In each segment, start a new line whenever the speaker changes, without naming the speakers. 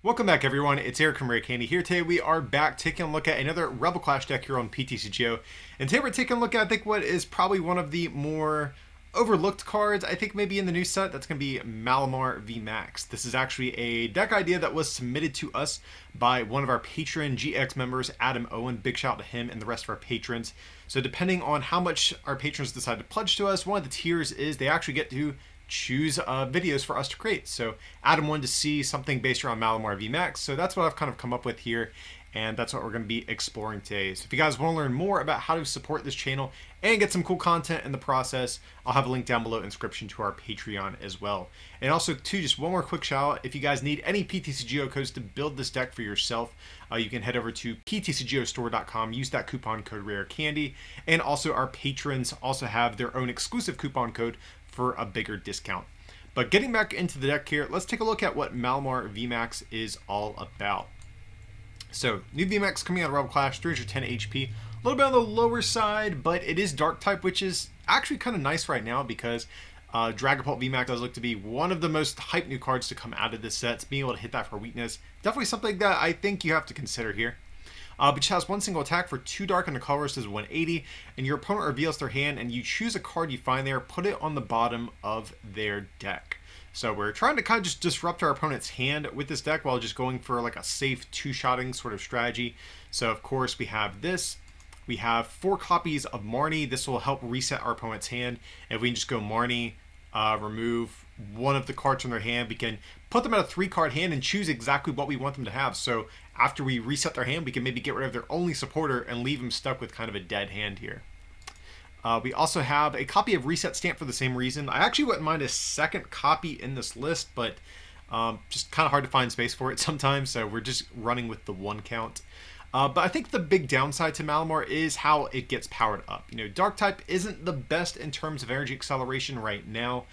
Welcome back, everyone. It's Eric from Rare Candy here. Today we are back taking a look at another Rebel Clash deck here on PTCGO. And today we're taking a look at, I think, what is probably one of the more overlooked cards, I think maybe in the new set. That's going to be Malamar VMAX. This is actually a deck idea that was submitted to us by one of our patron GX members, Owen. Big shout out to him and the rest of our patrons. So depending on how much our patrons decide to pledge to us, one of the tiers is they actually get to choose videos for us to create. So Adam wanted to see something based around Malamar VMAX, so that's what I've kind of come up with here, and that's what we're going to be exploring today. So if you guys want to learn more about how to support this channel and get some cool content in the process, I'll have a link down below in the description to our Patreon as well. And also, too, just one more quick shout out, if you guys need any PTCGO codes to build this deck for yourself, you can head over to PTCGOstore.com, use that coupon code RARECANDY, and also our patrons also have their own exclusive coupon code for a bigger discount. But getting back into the deck here, let's take a look at what Malamar VMAX is all about. So, new VMAX coming out of Rebel Clash, 310 HP. A little bit on the lower side, but it is Dark type, which is actually kind of nice right now because Dragapult VMAX does look to be one of the most hyped new cards to come out of this set. Being able to hit that for weakness, definitely something that I think you have to consider here. Which has one single attack for 2 dark and the colorless is 180, and your opponent reveals their hand and you choose a card you find there, put it on the bottom of their deck. So we're trying to kind of just disrupt our opponent's hand with this deck while just going for like a safe 2-shotting sort of strategy. So of course we have this. We have 4 copies of Marnie. This will help reset our opponent's hand. If we can just go Marnie, remove one of the cards from their hand, we can put them at a 3-card hand and choose exactly what we want them to have. So after we reset their hand, we can maybe get rid of their only supporter and leave them stuck with kind of a dead hand here. We also have a copy of Reset Stamp for the same reason. I actually wouldn't mind a second copy in this list, but just kind of hard to find space for it sometimes, so we're just running with the 1 count. But I think the big downside to Malamar is how it gets powered up. You know, Dark type isn't the best in terms of energy acceleration right now.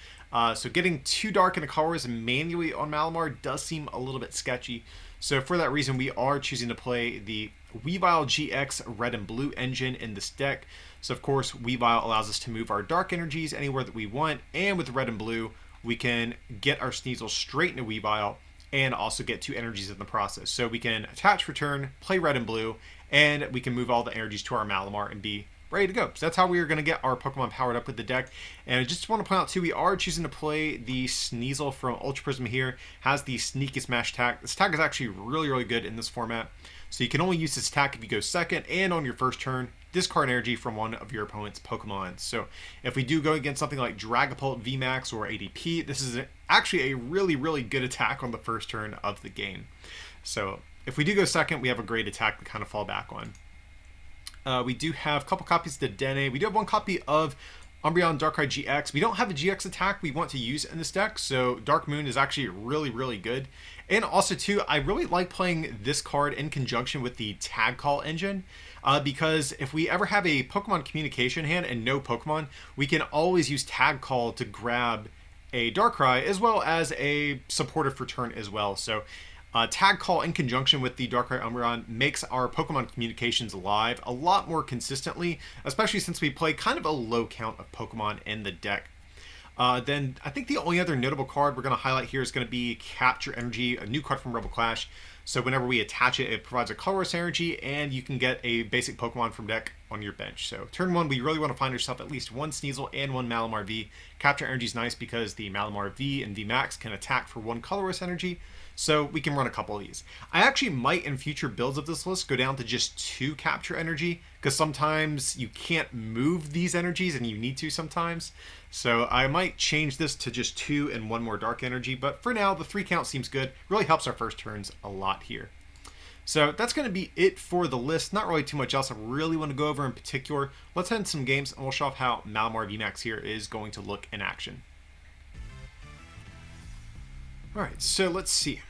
So getting 2 dark and a colorless manually on Malamar does seem a little bit sketchy. So for that reason, we are choosing to play the Weavile GX Red and Blue engine in this deck. So of course, Weavile allows us to move our dark energies anywhere that we want, and with Red and Blue, we can get our Sneasel straight into Weavile and also get 2 energies in the process. So we can attach, return, play Red and Blue, and we can move all the energies to our Malamar and be ready to go. So that's how we are going to get our Pokemon powered up with the deck. And I just want to point out too, we are choosing to play the Sneasel from Ultra Prism here. Has the Sneaky Smash attack. This attack is actually really good in this format. So you can only use this attack if you go second, and on your first turn, discard energy from one of your opponent's Pokemon. So if we do go against something like Dragapult VMAX or ADP, this is actually a really good attack on the first turn of the game. So if we do go second, we have a great attack to kind of fall back on. We do have a couple copies of Deandre. We do have 1 copy of Umbreon Darkrai GX. We don't have a GX attack we want to use in this deck, so Dark Moon is actually really good. And also too, I really like playing this card in conjunction with the Tag Call engine, because if we ever have a Pokemon communication hand and no Pokemon, we can always use Tag Call to grab a Darkrai as well as a supporter for turn as well. So Tag Call in conjunction with the Darkrai Umbreon makes our Pokemon communications live a lot more consistently, especially since we play kind of a low count of Pokemon in the deck. Then I think the only other notable card we're going to highlight here is going to be Capture Energy, a new card from Rebel Clash. So whenever we attach it, it provides a colorless energy, and you can get a basic Pokemon from deck on your bench. So turn 1, we really want to find ourselves at least 1 Sneasel and 1 Malamar V. Capture Energy is nice because the Malamar V and VMAX can attack for 1 colorless energy, so we can run a couple of these. I actually might, in future builds of this list, go down to just 2 Capture Energy, because sometimes you can't move these energies and you need to sometimes. So I might change this to just 2 and 1 more Dark Energy, but for now, the 3 count seems good. Really helps our first turns a lot here. So that's going to be it for the list. Not really too much else I really want to go over in particular. Let's head into some games and we'll show off how Malamar VMAX here is going to look in action. Alright, so let's see.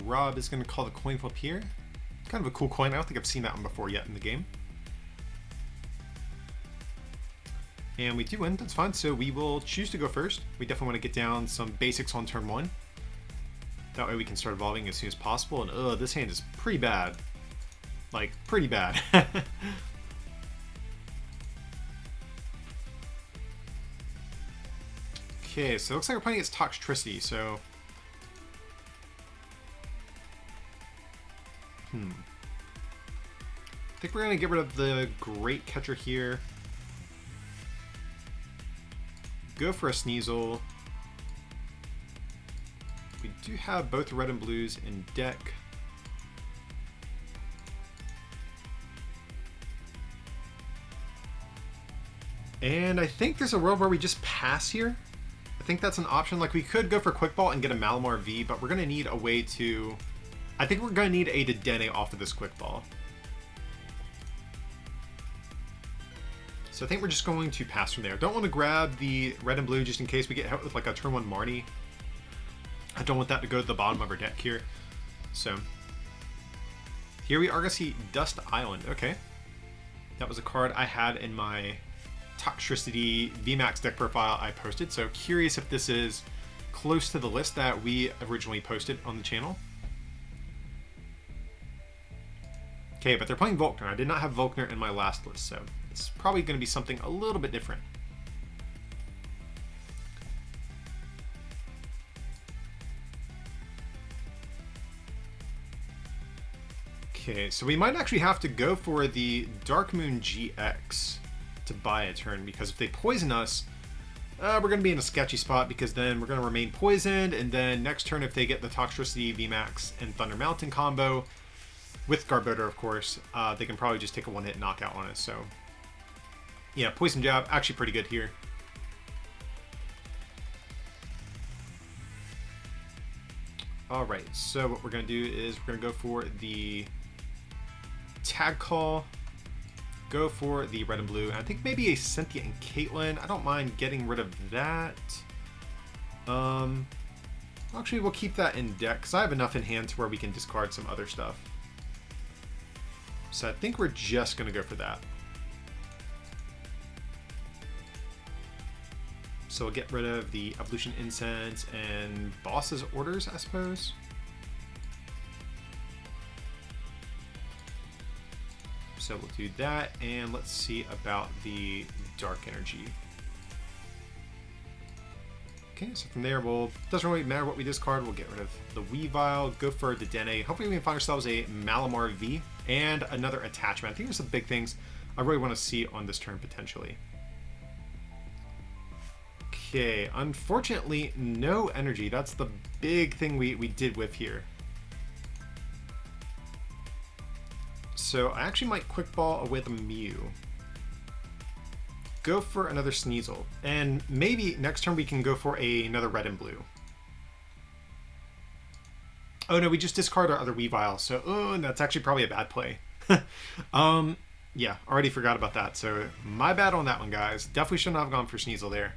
Rob is going to call the coin flip here. Kind of a cool coin. I don't think I've seen that one before yet in the game. And we do win, that's fine. So we will choose to go first. We definitely want to get down some basics on turn 1. That way we can start evolving as soon as possible. And this hand is pretty bad. Like, pretty bad. Okay, so it looks like we're playing against Toxtricity, so I think we're going to get rid of the Great Catcher here. Go for a Sneasel. We do have both red and blues in deck. And I think there's a world where we just pass here. I think that's an option. Like, we could go for Quick Ball and get a Malamar V, but we're going to need a way to... I think we're going to need a Dedenne off of this Quick Ball. So I think we're just going to pass from there. Don't want to grab the red and blue just in case we get hit with like a turn 1 Marnie. I don't want that to go to the bottom of our deck here. So here we are going to see Dust Island. Okay. That was a card I had in my GlitchXCity VMAX deck profile I posted. So curious if this is close to the list that we originally posted on the channel. Okay, but they're playing Volkner. I did not have Volkner in my last list, so it's probably going to be something a little bit different. Okay, so we might actually have to go for the Dark Moon GX to buy a turn, because if they poison us, we're going to be in a sketchy spot, because then we're going to remain poisoned, and then next turn if they get the GlitchXCity VMAX and Thunder Mountain combo, with Garbodor, of course, they can probably just take a one-hit knockout on us. So, yeah, Poison Jab, actually pretty good here. Alright, so what we're going to do is we're going to go for the Tag Call, go for the red and blue, and I think maybe a Cynthia and Caitlin. I don't mind getting rid of that. Actually, we'll keep that in deck, because I have enough in hand to where we can discard some other stuff. So I think we're just going to go for that. So we'll get rid of the Evolution Incense and Boss's Orders, I suppose. So we'll do that, and let's see about the Dark Energy. Okay, so from there, doesn't really matter what we discard. We'll get rid of the Weavile, go for Dedenne. Hopefully we can find ourselves a Malamar V and another attachment. I think there's some big things I really want to see on this turn potentially. Okay, unfortunately, no energy. That's the big thing we did with here. So I actually might Quick Ball with a Mew. Go for another Sneasel, and maybe next turn we can go for another red and blue. Oh no, we just discard our other Weavile, so that's actually probably a bad play. Yeah, already forgot about that, so my bad on that one, guys. Definitely shouldn't have gone for Sneasel there.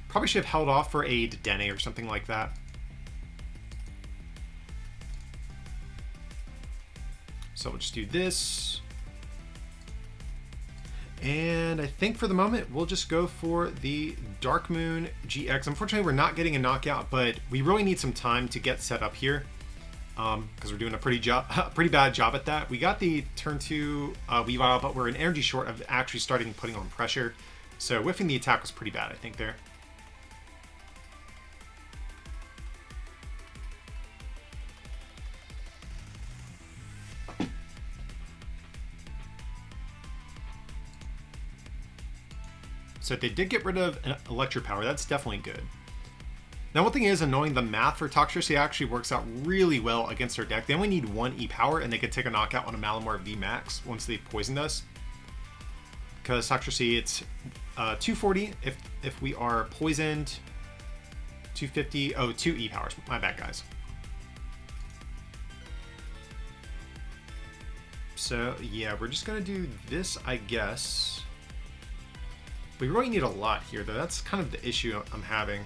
Probably should have held off for a Dedenne or something like that. So we'll just do this. And I think for the moment, we'll just go for the Dark Moon GX. Unfortunately, we're not getting a knockout, but we really need some time to get set up here, because we're doing a pretty bad job at that. We got the turn 2 Weavile, but we're an energy short of actually starting putting on pressure. So whiffing the attack was pretty bad, I think, there. So they did get rid of Electric Power. That's definitely good. Now, one thing is annoying, the math for GlitchXCity actually works out really well against our deck. They only need 1 E-Power, and they could take a knockout on a Malamar VMAX once they've poisoned us. Because GlitchXCity, it's 240 if we are poisoned, 250, 2 E-Powers. My bad, guys. So, yeah, we're just going to do this, I guess. We really need a lot here, though. That's kind of the issue I'm having.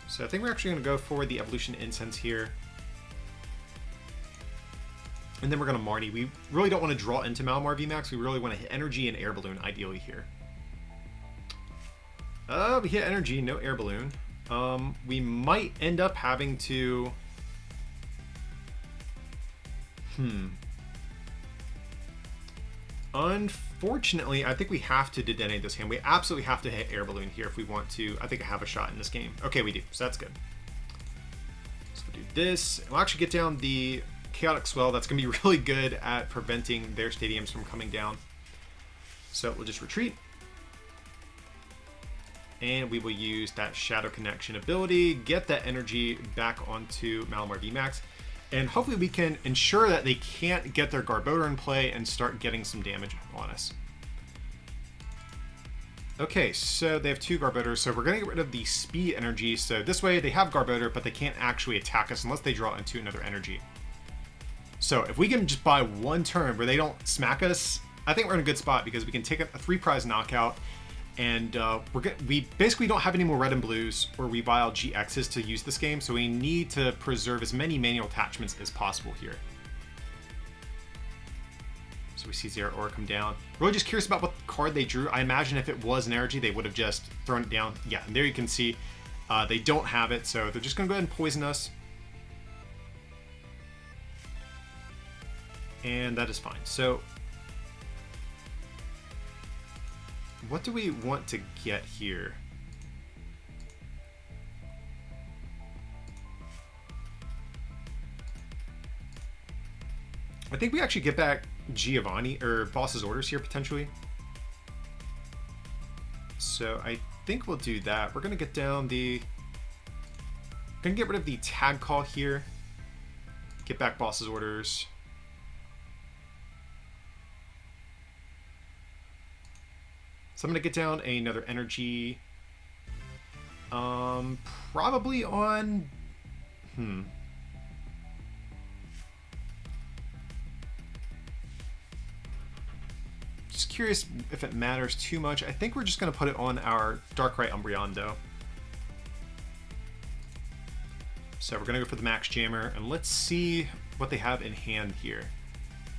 So I think we're actually going to go for the Evolution Incense here. And then we're going to Marnie. We really don't want to draw into Malamar VMAX. We really want to hit Energy and Air Balloon, ideally, here. We hit Energy, no Air Balloon. We might end up having to... Unfortunately, I think we have to detonate this hand. We absolutely have to hit Air Balloon here if we want to, I think, have a shot in this game. Okay, we do, so that's good. So we'll do this. We'll actually get down the Chaotic Swell. That's going to be really good at preventing their stadiums from coming down. So we'll just retreat. And we will use that Shadow Connection ability, get that energy back onto Malamar VMAX, and hopefully we can ensure that they can't get their Garbodor in play and start getting some damage on us. Okay, so they have 2 Garbodors, so we're going to get rid of the speed energy, so this way they have Garbodor, but they can't actually attack us unless they draw into another energy. So if we can just buy 1 turn where they don't smack us, I think we're in a good spot because we can take a 3-prize knockout. And we basically don't have any more red and blues or Weavile GXs to use this game, so we need to preserve as many manual attachments as possible here. So we see Zero Aura come down. Really just curious about what card they drew. I imagine if it was an energy, they would have just thrown it down. Yeah, and there you can see they don't have it, so they're just going to go ahead and poison us. And that is fine. So what do we want to get here? I think we actually get back Giovanni or Boss's Orders here potentially. So I think we'll do that. We're gonna get down the. Gonna get rid of the tag call here. Get back Boss's Orders. So I'm going to get down another energy, probably on, Just curious if it matters too much. I think we're just going to put it on our Darkrai Umbreon though. So we're going to go for the Max Jammer, and let's see what they have in hand here.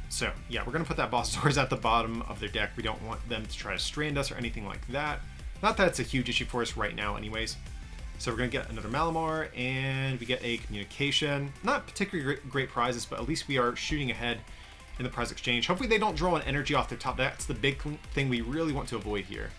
So, yeah, we're going to put that Boss Doors at the bottom of their deck. We don't want them to try to strand us or anything like that. Not that it's a huge issue for us right now anyways. So we're going to get another Malamar, and we get a Communication. Not particularly great prizes, but at least we are shooting ahead in the prize exchange. Hopefully they don't draw an energy off their top. That's the big thing we really want to avoid here.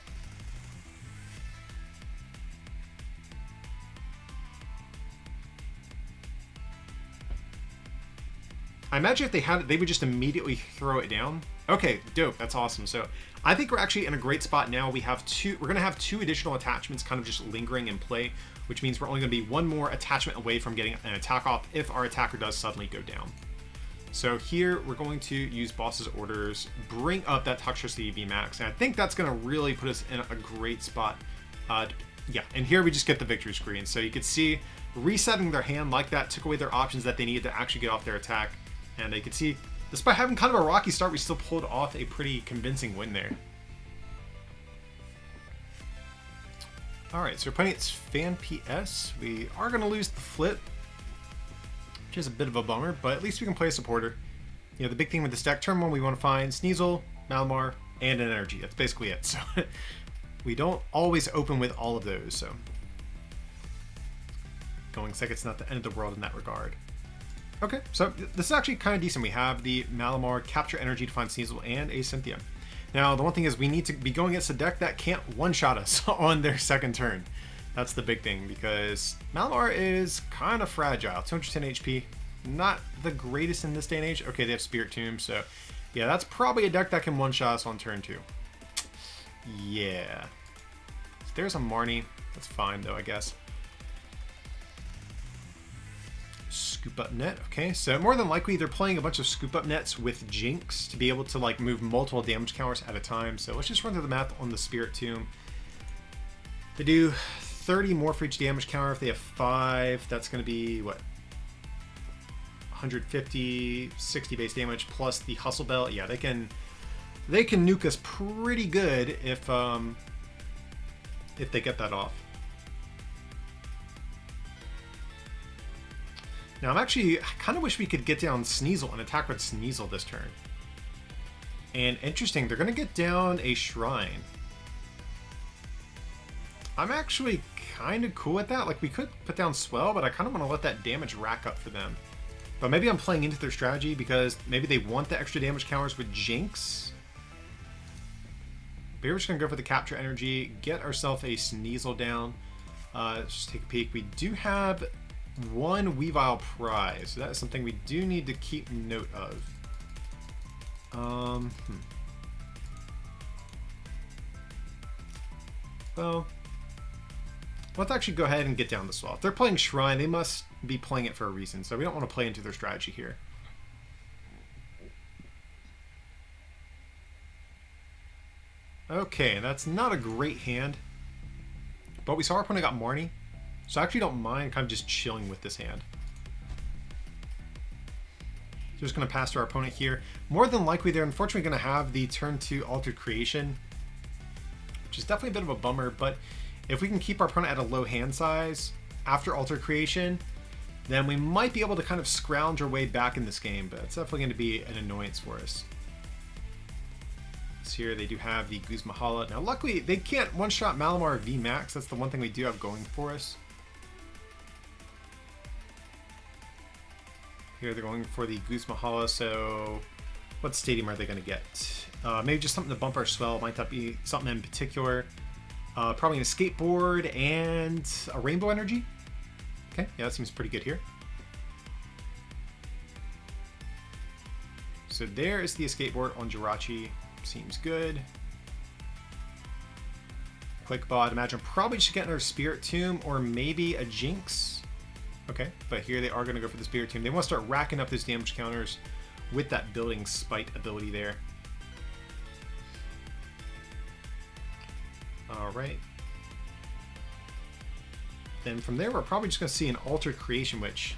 I imagine if they had it, they would just immediately throw it down. Okay, dope. That's awesome. So I think we're actually in a great spot now. We're going to have 2 additional attachments kind of just lingering in play, which means we're only going to be 1 more attachment away from getting an attack off if our attacker does suddenly go down. So here we're going to use Boss's Orders, bring up that Toxtricity VMAX, and I think that's going to really put us in a great spot. Yeah, and here we just get the victory screen. So you could see resetting their hand like that took away their options that they needed to actually get off their attack. And you can see, despite having kind of a rocky start, we still pulled off a pretty convincing win there. Alright, so we're playing its Fan PS. We are going to lose the flip, which is a bit of a bummer, but at least we can play a supporter. You know, the big thing with this deck, turn 1, we want to find Sneasel, Malamar, and an energy. That's basically it. So we don't always open with all of those, so going second, it's not the end of the world in that regard. Okay, so this is actually kind of decent. We have the Malamar, Capture Energy to find Sneasel, and a Cynthia. Now, the one thing is we need to be going against a deck that can't one-shot us on their second turn. That's the big thing, because Malamar is kind of fragile. 210 HP, not the greatest in this day and age. Okay, they have Spirit Tomb, so yeah, that's probably a deck that can one-shot us on turn 2. Yeah. So there's a Marnie. That's fine, though, I guess. Scoop Up Net. Okay, so more than likely they're playing a bunch of Scoop Up Nets with Jinx to be able to like move multiple damage counters at a time. So let's just run through the math on the Spirit Tomb. They do 30 more for each damage counter. If they have 5, that's going to be what? 150, 60 base damage plus the Hustle Belt. Yeah, they can nuke us pretty good if they get that off. Now, I kind of wish we could get down Sneasel and attack with Sneasel this turn. And interesting, they're going to get down a Shrine. I'm actually kind of cool with that. Like, we could put down Swell, but I kind of want to let that damage rack up for them. But maybe I'm playing into their strategy because maybe they want the extra damage counters with Jinx. But here we're just going to go for the capture energy, get ourselves a Sneasel down. Let's just take a peek. We do have one Weavile prize, so that is something we do need to keep note of. Well, let's actually go ahead and get down this wall. If they're playing Shrine, they must be playing it for a reason, so we don't want to play into their strategy here. Okay, that's not a great hand, but we saw our opponent got Marnie, so I actually don't mind kind of just chilling with this hand. Just going to pass to our opponent here. More than likely, they're unfortunately going to have the turn 2 Altered Creation, which is definitely a bit of a bummer, but if we can keep our opponent at a low hand size after Altered Creation, then we might be able to kind of scrounge our way back in this game, but it's definitely going to be an annoyance for us. So here they do have the Guzma Hala. Now luckily, they can't one-shot Malamar VMAX. That's the one thing we do have going for us. Here they're going for the Guzma Hala, so what stadium are they going to get? Maybe just something to bump our swell. Might that be something in particular? Probably a skateboard and a rainbow energy. Okay, yeah, that seems pretty good here. So there is the skateboard on Jirachi. Seems good. Quick bot, imagine probably should get another Spirit Tomb or maybe a Jinx. Okay, but here they are going to go for the Spirit Tomb. They want to start racking up those damage counters with that Building Spite ability there. Alright. Then from there, we're probably just going to see an Altered Creation, which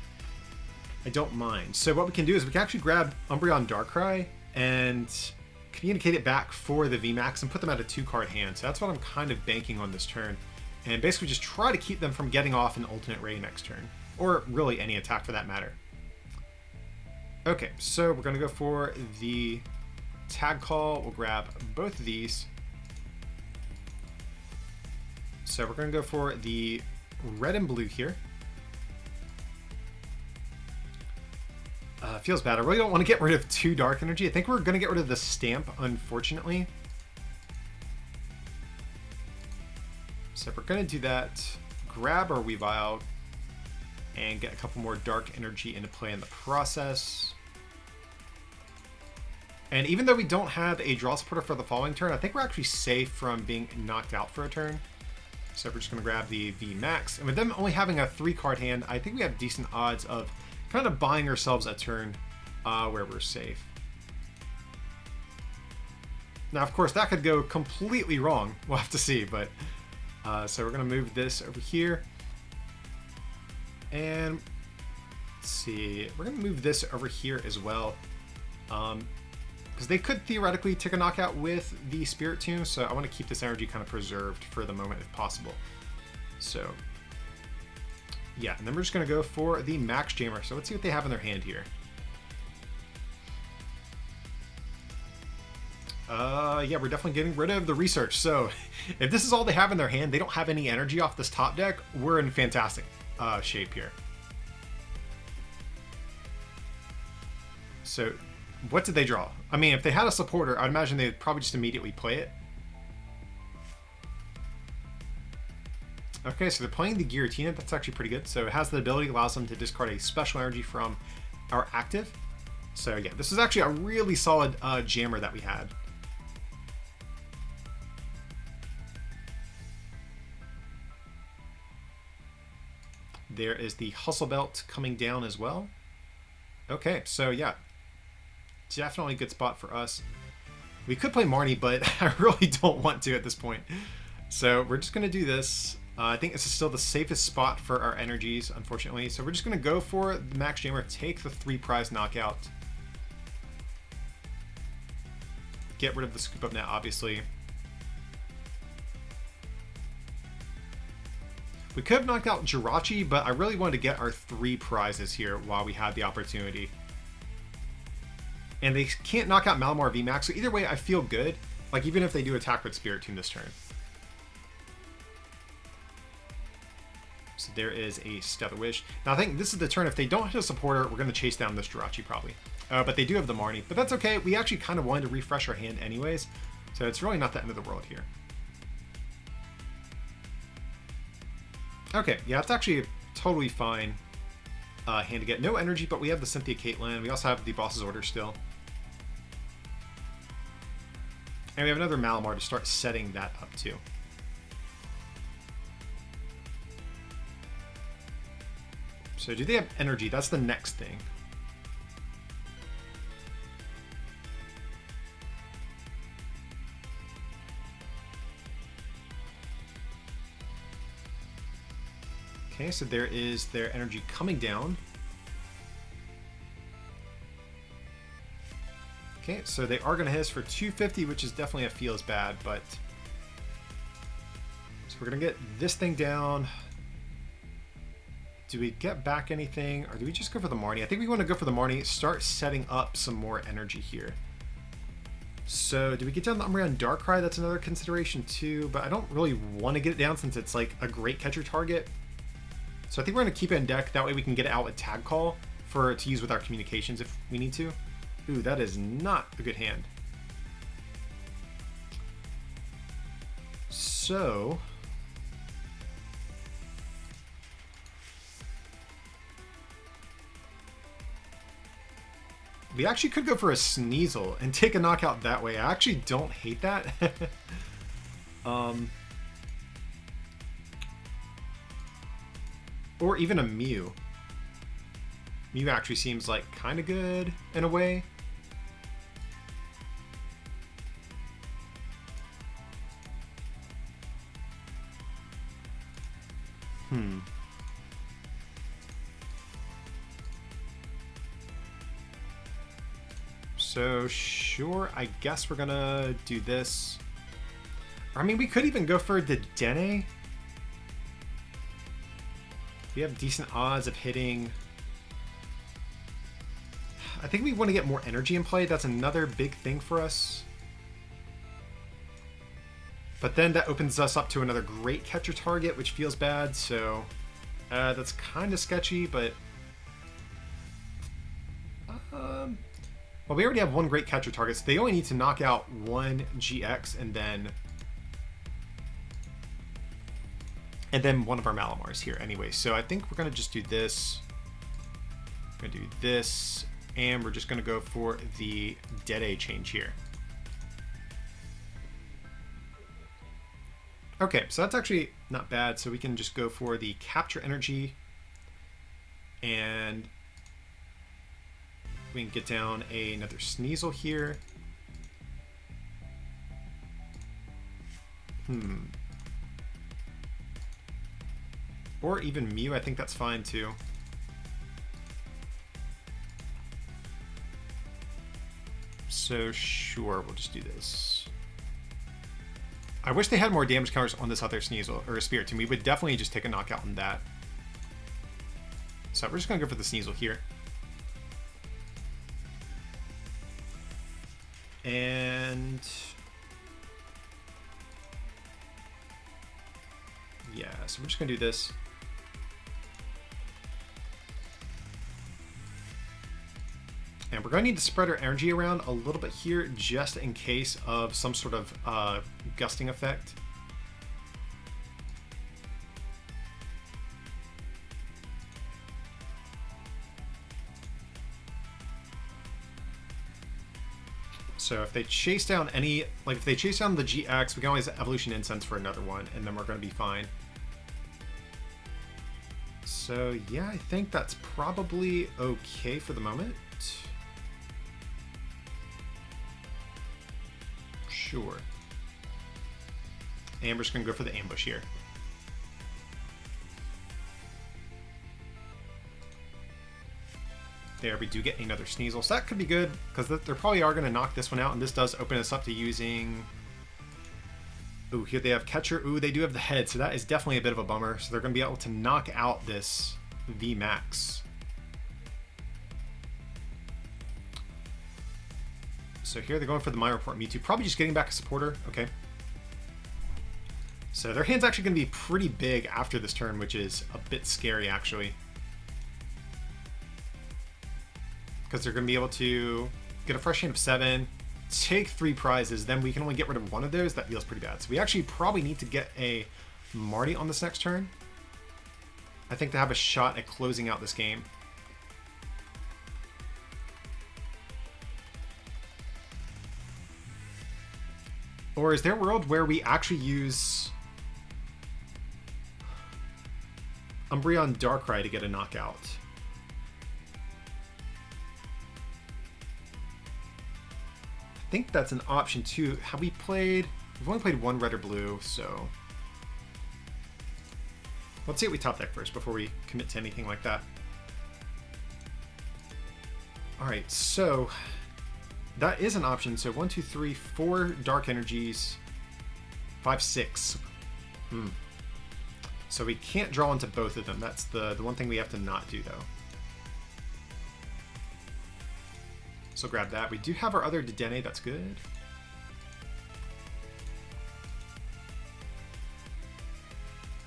I don't mind. So what we can do is we can actually grab Umbreon Darkrai and communicate it back for the VMAX and put them at a 2-card hand. So that's what I'm kind of banking on this turn. And basically just try to keep them from getting off an Alternate Ray next turn. Or really any attack for that matter. Okay, so we're going to go for the Tag Call. We'll grab both of these. So we're going to go for the red and blue here. Feels bad. I really don't want to get rid of 2 dark energy. I think we're going to get rid of the stamp, unfortunately. So we're going to do that. Grab our Weavile and get a couple more dark energy into play in the process. And even though we don't have a draw supporter for the following turn, I think we're actually safe from being knocked out for a turn. So we're just going to grab the VMAX. And with them only having a 3-card hand, I think we have decent odds of kind of buying ourselves a turn where we're safe. Now, of course, that could go completely wrong. We'll have to see, but so we're going to move this over here. And let's see, we're going to move this over here as well. Because they could theoretically take a knockout with the Spirit Tomb, so I want to keep this energy kind of preserved for the moment if possible. So yeah, and then we're just going to go for the Max Jammer. So let's see what they have in their hand here. Yeah, we're definitely getting rid of the research. So if this is all they have in their hand, they don't have any energy off this top deck, we're in fantastic shape here. So what did they draw? I mean, if they had a supporter, I'd imagine they'd probably just immediately play it. Okay, so they're playing the Giratina. That's actually pretty good. So it has the ability, allows them to discard a special energy from our active. So yeah, this is actually a really solid jammer that we had. There is the Hustle Belt coming down as well. Okay, so yeah, definitely a good spot for us. We could play Marnie, but I really don't want to at this point. So we're just going to do this. I think this is still the safest spot for our energies, unfortunately. So we're just going to go for the Max Jammer, take the 3 prize knockout. Get rid of the Scoop Up Net, obviously. We could have knocked out Jirachi, but I really wanted to get our 3 prizes here while we had the opportunity. And they can't knock out Malamar VMAX, so either way, I feel good. Like, even if they do attack with Spirit Tomb this turn. So there is a Stellar Wish. Now, I think this is the turn. If they don't hit a supporter, we're going to chase down this Jirachi, probably. But they do have the Marnie. But that's okay. We actually kind of wanted to refresh our hand anyways. So it's really not the end of the world here. Okay, yeah, it's actually totally fine hand to get. No energy, but we have the Cynthia Caitlin. We also have the Boss's Order still. And we have another Malamar to start setting that up too. So do they have energy? That's the next thing. Okay, so there is their energy coming down. Okay, so they are going to hit us for 250, which is definitely a feels bad, but... So we're going to get this thing down. Do we get back anything, or do we just go for the Marnie? I think we want to go for the Marnie, start setting up some more energy here. So do we get down the Umbreon Darkrai? That's another consideration too, but I don't really want to get it down since it's like a great catcher target. So I think we're going to keep it in deck. That way we can get it out with Tag Call to use with our communications if we need to. Ooh, that is not a good hand. So... we actually could go for a Sneasel and take a knockout that way. I actually don't hate that. Or even a Mew. Mew actually seems like kind of good in a way. So sure, I guess we're gonna do this. I mean, we could even go for the Dene. We have decent odds of hitting. I think we want to get more energy in play. That's another big thing for us. But then that opens us up to another great catcher target, which feels bad. So that's kind of sketchy, but... well, we already have one great catcher target, so they only need to knock out one GX and then one of our Malamars here anyway. So I think we're going to just do this. We're going to do this, and we're just going to go for the Dede change here. Okay, so that's actually not bad. So we can just go for the Capture Energy, and we can get down another Sneasel here. Or even Mew, I think that's fine too. So sure, we'll just do this. I wish they had more damage counters on this other Sneasel, or a Spiritomb. We would definitely just take a knockout on that. So we're just gonna go for the Sneasel here. And yeah, so we're just gonna do this. And we're gonna need to spread our energy around a little bit here just in case of some sort of gusting effect. So if they chase down any, like if they chase down the GX, we can always Evolution Incense for another one, and then we're going to be fine. So yeah, I think that's probably okay for the moment. Sure. And we're just going to go for the ambush here. There, we do get another Sneasel, so that could be good, because they probably are going to knock this one out, and this does open us up to using... Ooh, here they have Catcher. Ooh, they do have the head, so that is definitely a bit of a bummer. So they're going to be able to knock out this VMAX. So here they're going for the My Report Mewtwo, probably just getting back a supporter. Okay. So their hand's actually going to be pretty big after this turn, which is a bit scary, actually. Because they're going to be able to get a fresh hand of 7, take 3 prizes, then we can only get rid of one of those. That feels pretty bad. So we actually probably need to get a Marty on this next turn, I think, to have a shot at closing out this game. Or is there a world where we actually use Umbreon Darkrai to get a knockout? I think that's an option too. Have we played... We've only played 1 red or blue, so... Let's see what we top deck first before we commit to anything like that. Alright, so... That is an option. So 1, 2, 3, 4 Dark Energies. 5, 6. So we can't draw into both of them. That's the one thing we have to not do, though. So grab that. We do have our other Dedenne. That's good.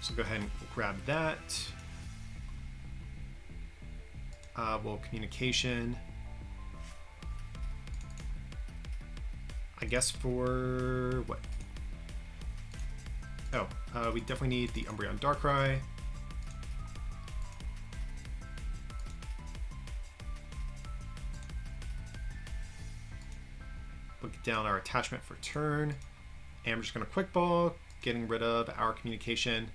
So go ahead and grab that. Well, communication. I guess for what? Oh, we definitely need the Umbreon Darkrai. Look down our attachment for turn. And we're just going to quick ball, getting rid of our communication.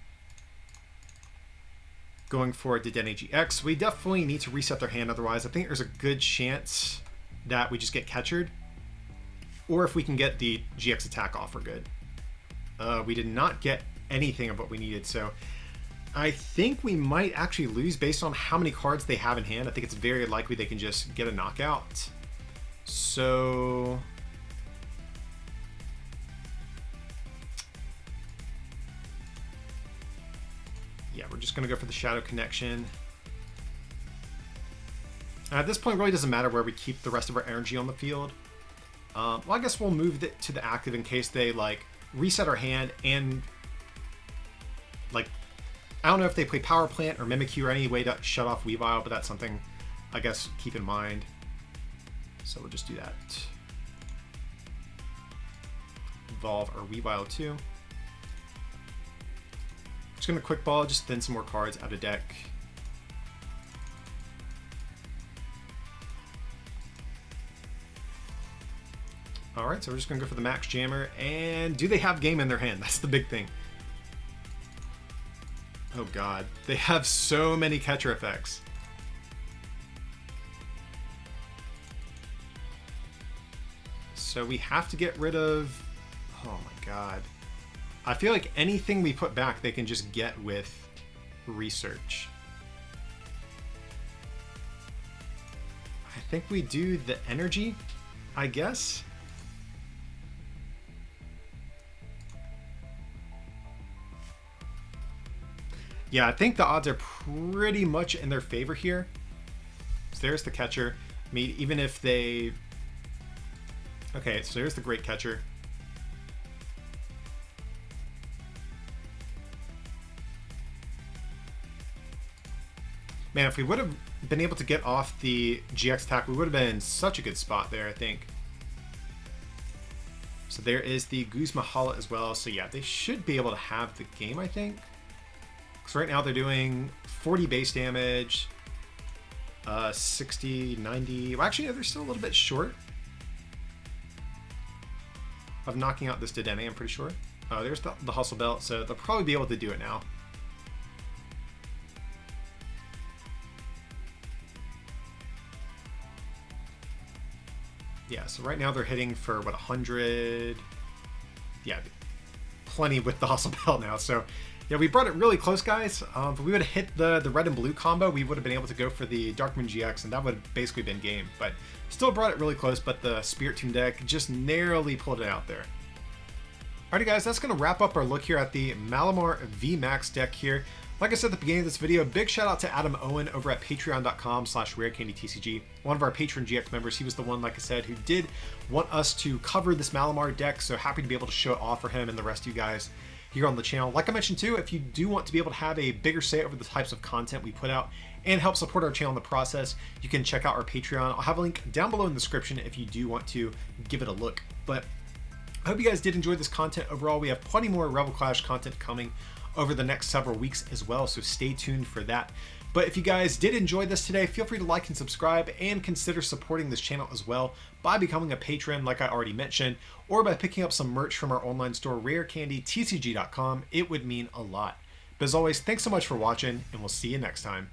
Going for Dedenne GX. We definitely need to reset their hand, otherwise I think there's a good chance that we just get catchered. Or if we can get the GX attack off, we're good. We did not get anything of what we needed, so I think we might actually lose based on how many cards they have in hand. I think it's very likely they can just get a knockout. So... yeah, we're just going to go for the Shadow Connection. At this point, it really doesn't matter where we keep the rest of our energy on the field. Well, I guess we'll move it to the active in case they, like, reset our hand and, like, I don't know if they play Power Plant or Mimikyu or any way to shut off Weavile, but that's something, I guess, keep in mind. So we'll just do that. Evolve our Weavile too. Just going to quick ball, just thin some more cards out of deck. Alright, so we're just going to go for the Max Jammer. And do they have game in their hand? That's the big thing. Oh god. They have so many catcher effects. So we have to get rid of... oh my god. I feel like anything we put back they can just get with research. I think we do the energy, I guess. Yeah, I think the odds are pretty much in their favor here. So there's the catcher. I mean, even if they... okay, so there's the great catcher. Man, if we would have been able to get off the GX attack, we would have been in such a good spot there, I think. So there is the Guzma as well. So yeah, they should be able to have the game, I think. So right now they're doing 40 base damage, 60, 90. Well, actually, they're still a little bit short of knocking out this Dedenne, I'm pretty sure. Oh, there's the Hustle Belt, so they'll probably be able to do it now. Yeah, so right now they're hitting for, what, 100? Yeah, plenty with the Hustle Belt now, so... yeah, we brought it really close, guys. If we would have hit the red and blue combo, we would have been able to go for the Darkmoon GX, and that would have basically been game. But still brought it really close, but the Spirit Tomb deck just narrowly pulled it out there. Alrighty, guys, that's going to wrap up our look here at the Malamar VMAX deck here. Like I said at the beginning of this video, big shout out to Owen over at patreon.com/rarecandytcg. One of our patron GX members. He was the one, like I said, who did want us to cover this Malamar deck, so happy to be able to show it off for him and the rest of you guys here on the channel. Like I mentioned too, if you do want to be able to have a bigger say over the types of content we put out and help support our channel in the process, you can check out our Patreon. I'll have a link down below in the description if you do want to give it a look. But I hope you guys did enjoy this content overall. We have plenty more Rebel Clash content coming over the next several weeks as well, so stay tuned for that. But if you guys did enjoy this today, feel free to like and subscribe, and consider supporting this channel as well by becoming a patron like I already mentioned, or by picking up some merch from our online store, rarecandytcg.com. It would mean a lot. But as always, thanks so much for watching, and we'll see you next time.